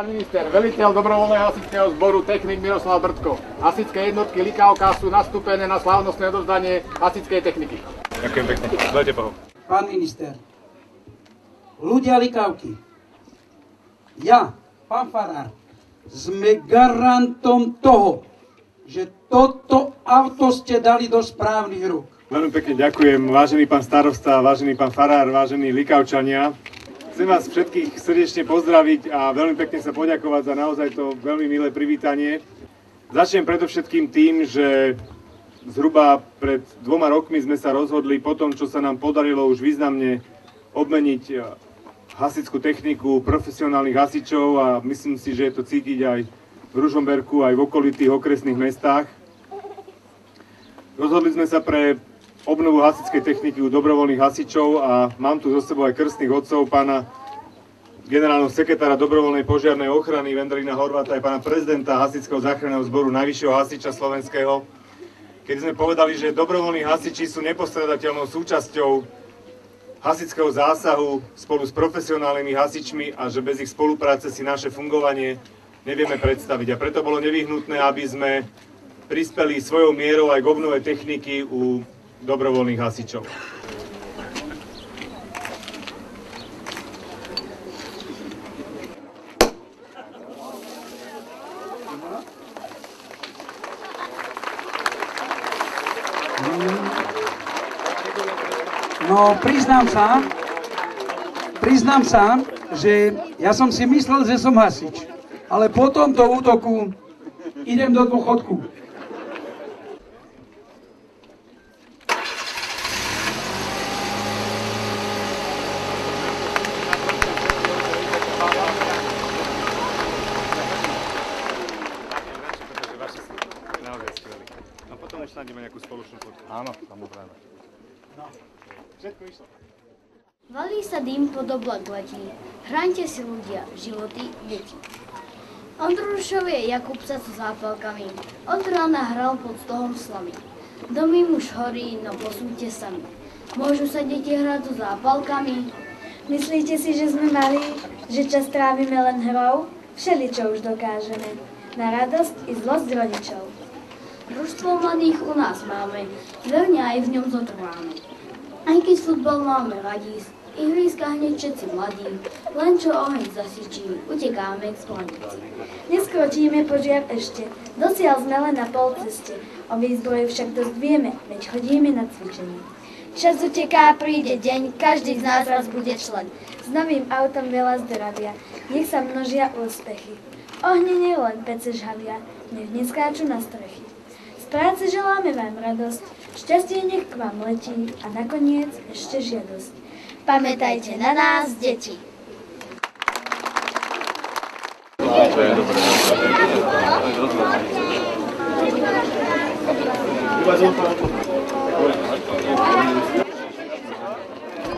Pán minister, veliteľ dobrovoľného hasičského zboru technik Miroslav Brdko. Hasičské jednotky Likavka sú nastúpené na slávnostné odovzdanie hasičskej techniky. Ďakujem pekne. Dajte Bohu. Pán minister, ľudia Likavky, ja, pán farár, sme garantom toho, že toto auto ste dali do správnych rúk. Veľmi pekne ďakujem, vážený pán starosta, vážený pán farár, vážení Likavčania. Chcem vás všetkých srdečne pozdraviť a veľmi pekne sa poďakovať za naozaj to veľmi milé privítanie. Začnem predovšetkým tým, že zhruba pred 2 rokmi sme sa rozhodli po tom, čo sa nám podarilo už významne obmeniť hasičskú techniku profesionálnych hasičov a myslím si, že je to cítiť aj v Ružomberku, aj v okolitých okresných mestách. Rozhodli sme sa pre obnovu hasičskej techniky u dobrovoľných hasičov a mám tu so sebou aj krstných otcov, pána generálneho sekretára dobrovoľnej požiarnej ochrany Vendrina Horváta aj pána prezidenta hasičského záchranného zboru, najvyššieho hasiča slovenského. Keď sme povedali, že dobrovoľní hasiči sú nepostredateľnou súčasťou hasičského zásahu spolu s profesionálnymi hasičmi a že bez ich spolupráce si naše fungovanie nevieme predstaviť. A preto bolo nevyhnutné, aby sme prispeli svojou mierou aj k obnove techniky u dobrovoľných hasičov. No, priznám sa, že ja som si myslel, že som hasič, ale po tomto útoku idem do dôchodku. A potom už nájdeme nejakú spoločnú fotku. Áno, samozrejme. No, všetko išlo. Valí sa dým pod oblak letí. Chráňte si ľudia, životy, deti. Ondrušov je Jakubca so zápalkami. Od rána hral pod stohom slamy. Domy už horí, no posúďte sami. Môžu sa deti hrať so zápalkami? Myslíte si, že sme mali, že čas trávime len hrou? Všeličo už dokážeme. Na radosť i zlosť rodičov. Družstvo mladých u nás máme, verne aj v ňom zotrváme. Aj keď futbal máme radi, ihriska hneď všetci mladí, len čo oheň zasičí, utekáme k splanici. Neskročíme požiar ešte, dosiaľ sme len na polceste, o výzbroji však dosť vieme, veď chodíme na cvičenie. Čas uteká, príde deň, každý z nás raz bude člen. S novým autom veľa zdravia, nech sa množia úspechy. Ohne nie len pece žhavia, nech neskáču na strechy. Z práce želáme vám radosť, šťastie nech k vám letí a nakoniec ešte žiadosť. Pamätajte na nás, deti.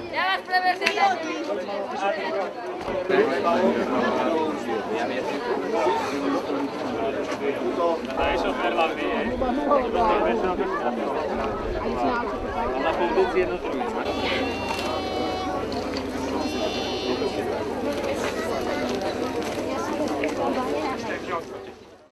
Ja vás preveziem. Na